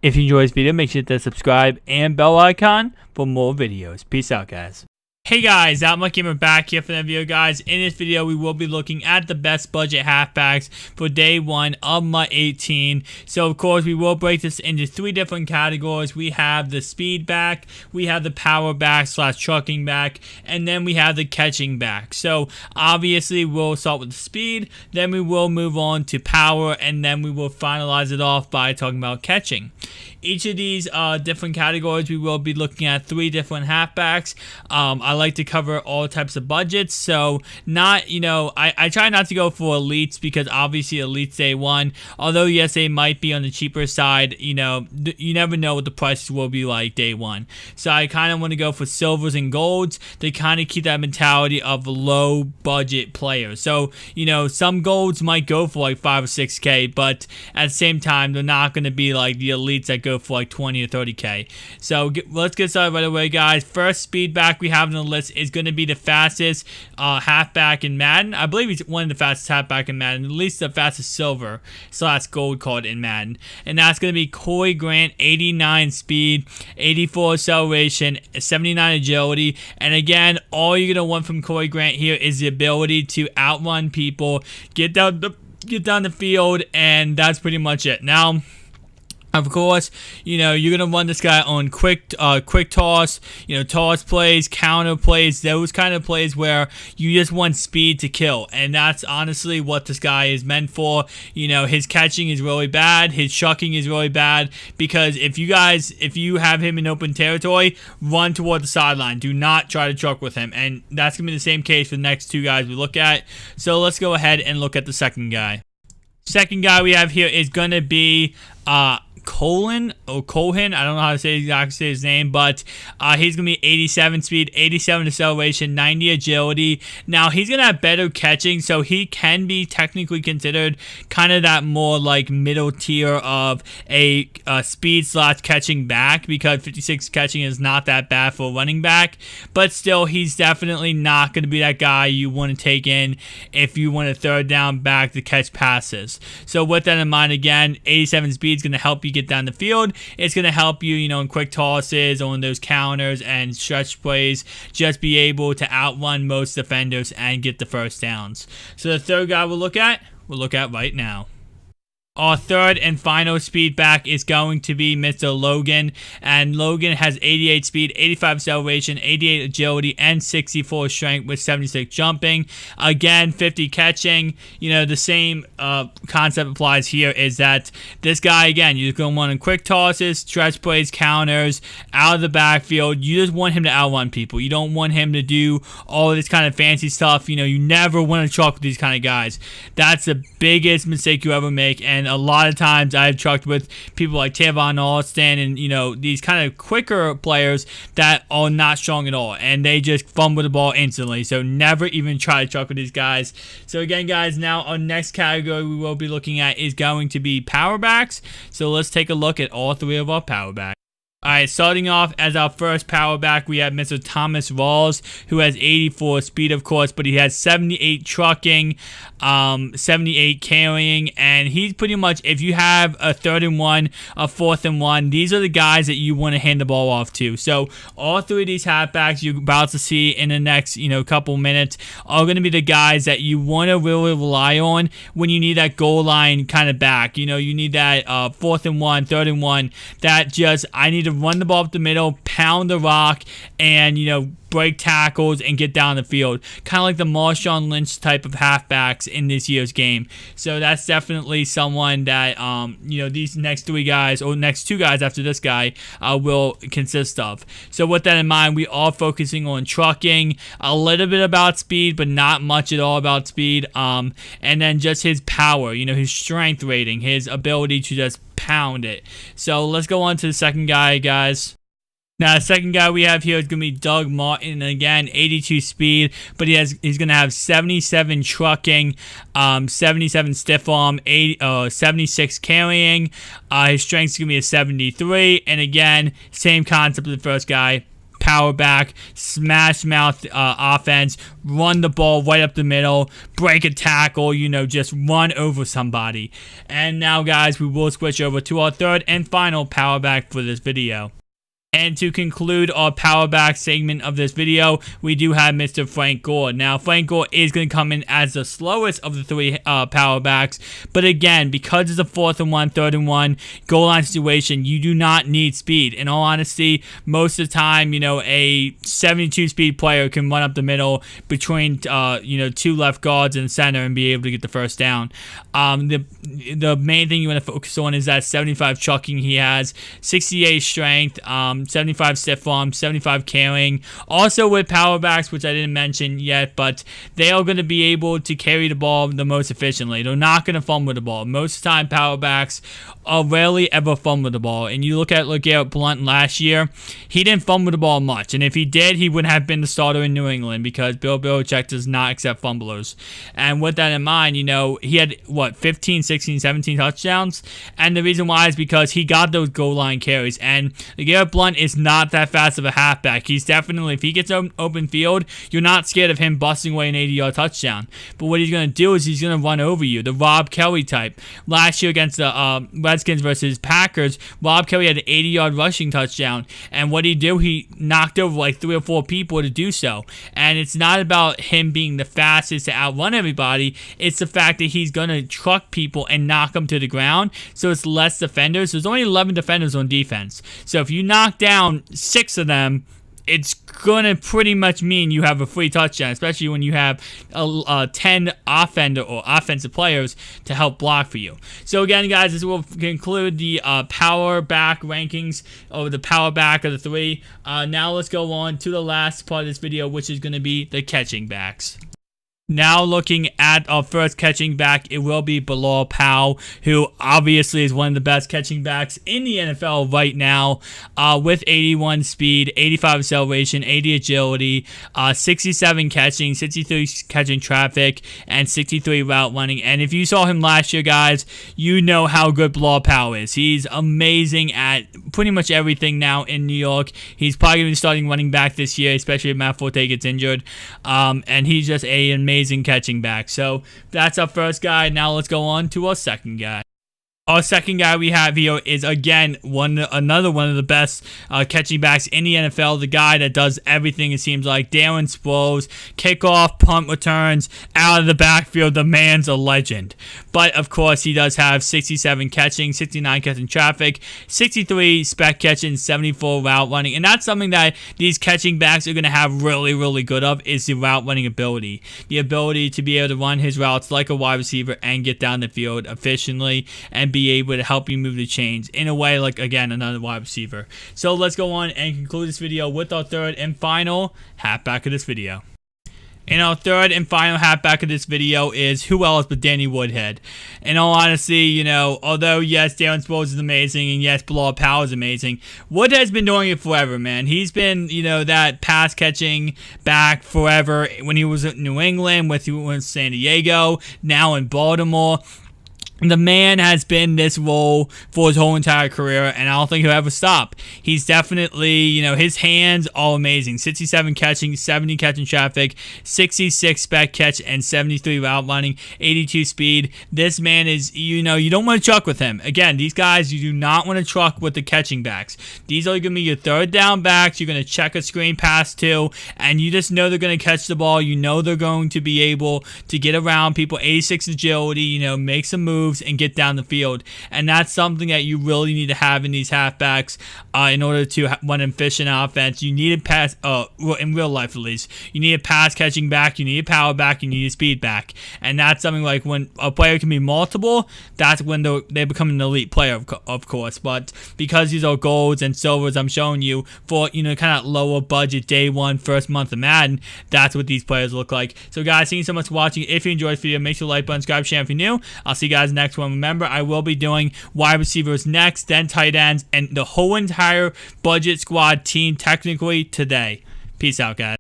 If you enjoyed this video, make sure to subscribe and bell icon for more videos. Peace out, guys. Hey guys, MUT Gamer back here for the video, guys. In this video, we will be looking at the best budget halfbacks for day one of MUT 18. So, of course, we will break this into three different categories. We have the speed back, we have the power back / trucking back, and then we have the catching back. So, obviously, we'll start with the speed, then we will move on to power, and then we will finalize it off by talking about catching. Each of these different categories, we will be looking at three different halfbacks. I like to cover all types of budgets, so not, I try not to go for elites because obviously elites day one, although yes, they might be on the cheaper side, you never know what the prices will be like day one. So I kind of want to go for silvers and golds to kind of keep that mentality of low budget players. So, some golds might go for like 5 or 6K, but at the same time, they're not going to be like the elites that go for like 20 or 30K. So let's get started right away, guys. First speed back we have on the list is going to be the fastest halfback in Madden. I believe he's one of the fastest halfback in Madden, at least the fastest silver / gold card in Madden. And that's going to be Corey Grant, 89 speed, 84 acceleration, 79 agility. And again, all you're going to want from Corey Grant here is the ability to outrun people, get down the field, and that's pretty much it. Now, of course, you're going to run this guy on quick toss, toss plays, counter plays, those kind of plays where you just want speed to kill. And that's honestly what this guy is meant for. His catching is really bad. His shucking is really bad because if you have him in open territory, run toward the sideline. Do not try to truck with him. And that's going to be the same case for the next two guys we look at. So let's go ahead and look at the second guy. Second guy we have here is going to be Cohen, I don't know how to exactly say his name, but he's going to be 87 speed, 87 acceleration, 90 agility. Now, he's going to have better catching, so he can be technically considered kind of that more like middle tier of a speed / catching back because 56 catching is not that bad for a running back, but still, he's definitely not going to be that guy you want to take in if you want a third down back to catch passes. So with that in mind, again, 87 speed is going to help you get down the field. It's going to help you, in quick tosses, on those counters and stretch plays, just be able to outrun most defenders and get the first downs. So the third guy we'll look at right now. Our third and final speed back is going to be Mr. Logan, and Logan has 88 speed, 85 acceleration, 88 agility, and 64 strength with 76 jumping. Again, 50 catching. The same concept applies here is that this guy, again, you're going to want him quick tosses, stretch plays, counters, out of the backfield. You just want him to outrun people. You don't want him to do all this kind of fancy stuff. You never want to truck with these kind of guys. That's the biggest mistake you ever make, and a lot of times I've trucked with people like Tavon Austin and, these kind of quicker players that are not strong at all, and they just fumble the ball instantly. So never even try to truck with these guys. So again, guys, now our next category we will be looking at is going to be power backs. So let's take a look at all three of our power backs. Alright, starting off as our first power back, we have Mr. Thomas Rawls, who has 84 speed, of course, but he has 78 trucking, 78 carrying, and he's pretty much, if you have a 3rd and 1, a 4th and 1, these are the guys that you want to hand the ball off to. So all three of these halfbacks you're about to see in the next, couple minutes are going to be the guys that you want to really rely on when you need that goal line kind of back. You need that 4th and 1, 3rd and 1, that just, I need to run the ball up the middle, pound the rock, and break tackles and get down the field. Kind of like the Marshawn Lynch type of halfbacks in this year's game. So that's definitely someone that, these next three guys, or next two guys after this guy, will consist of. So with that in mind, we are focusing on trucking, a little bit about speed, but not much at all about speed. And then just his power, his strength rating, his ability to just pound it. So let's go on to the second guy, guys. Now, the second guy we have here is going to be Doug Martin. And again, 82 speed, but he's going to have 77 trucking, 77 stiff arm, 76 carrying. His strength is going to be a 73. And again, same concept of the first guy. power back, smash mouth offense, run the ball right up the middle, break a tackle, just run over somebody. And now, guys, we will switch over to our third and final power back for this video. And to conclude our power back segment of this video, we do have Mr. Frank Gore. Now, Frank Gore is going to come in as the slowest of the three power backs. But again, because it's a 4th and 1, 3rd and 1 goal line situation, you do not need speed. In all honesty, most of the time, a 72 speed player can run up the middle between, 2 left guards and center and be able to get the first down. The main thing you want to focus on is that 75 chucking he has, 68 strength, 75 stiff arm, 75 carrying. Also with power backs, which I didn't mention yet, but they are going to be able to carry the ball the most efficiently. They're not going to fumble the ball. Most of the time, power backs are rarely ever fumble the ball. And you look at LeGarrette Blount last year, he didn't fumble the ball much. And if he did, he wouldn't have been the starter in New England because Bill Belichick does not accept fumblers. And with that in mind, he had, 15, 16, 17 touchdowns? And the reason why is because he got those goal line carries. And LeGarrette Blount is not that fast of a halfback. He's definitely, if he gets open field, you're not scared of him busting away an 80-yard touchdown. But what he's going to do is he's going to run over you, the Rob Kelly type. Last year against the Redskins versus Packers, Rob Kelly had an 80-yard rushing touchdown. And what did he do? He knocked over like 3 or 4 people to do so. And it's not about him being the fastest to outrun everybody. It's the fact that he's going to truck people and knock them to the ground. So it's less defenders. There's only 11 defenders on defense. So if you knock down 6 of them, it's going to pretty much mean you have a free touchdown, especially when you have 10 offensive players to help block for you. So again, guys, this will conclude the power back rankings of the power back of the 3. Now let's go on to the last part of this video, which is going to be the catching backs. Now looking at our first catching back, it will be Bilal Powell, who obviously is one of the best catching backs in the NFL right now, with 81 speed, 85 acceleration, 80 agility, 67 catching, 63 catching traffic, and 63 route running. And if you saw him last year, guys, you know how good Bilal Powell is. He's amazing at pretty much everything now in New York. He's probably going to be starting running back this year, especially if Matt Forte gets injured. And he's just an amazing catching back. So that's our first guy. Now let's go on to our second guy. Our second guy we have here is, again, another one of the best catching backs in the NFL. The guy that does everything, it seems like. Darren Sproles, kickoff, punt returns, out of the backfield. The man's a legend. But, of course, he does have 67 catching, 69 catching traffic, 63 spec catching, 74 route running. And that's something that these catching backs are going to have really, really good of, is the route running ability. The ability to be able to run his routes like a wide receiver and get down the field efficiently and be able to help you move the chains in a way like, again, another wide receiver. So let's go on and conclude this video with our third and final halfback of this video. And our third and final halfback of this video is who else but Danny Woodhead. In all honesty, although yes, Darren Sproles is amazing, and yes, Bilal Powell is amazing, Woodhead's been doing it forever, man. He's been, that pass catching back forever. When he was in New England, with San Diego, now in Baltimore. The man has been this role for his whole entire career, and I don't think he'll ever stop. He's definitely, his hands are amazing. 67 catching, 70 catching traffic, 66 spec catch, and 73 route running, 82 speed. This man is, you don't want to truck with him. Again, these guys, you do not want to truck with the catching backs. These are going to be your third down backs. You're going to check a screen pass to, and you just know they're going to catch the ball. You know they're going to be able to get around people, 86 agility, make some moves and get down the field. And that's something that you really need to have in these halfbacks in order to run an efficient offense. You need a pass, in real life at least, you need a pass catching back, you need a power back, you need a speed back. And that's something like when a player can be multiple, that's when they become an elite player, of course. But because these are golds and silvers I'm showing you for, kind of lower budget day one, first month of Madden, that's what these players look like. So guys, thank you so much for watching. If you enjoyed this video, make sure to like button, subscribe, share if you're new. I'll see you guys next one. Remember, I will be doing wide receivers next, then tight ends, and the whole entire budget squad team technically today. Peace out, guys.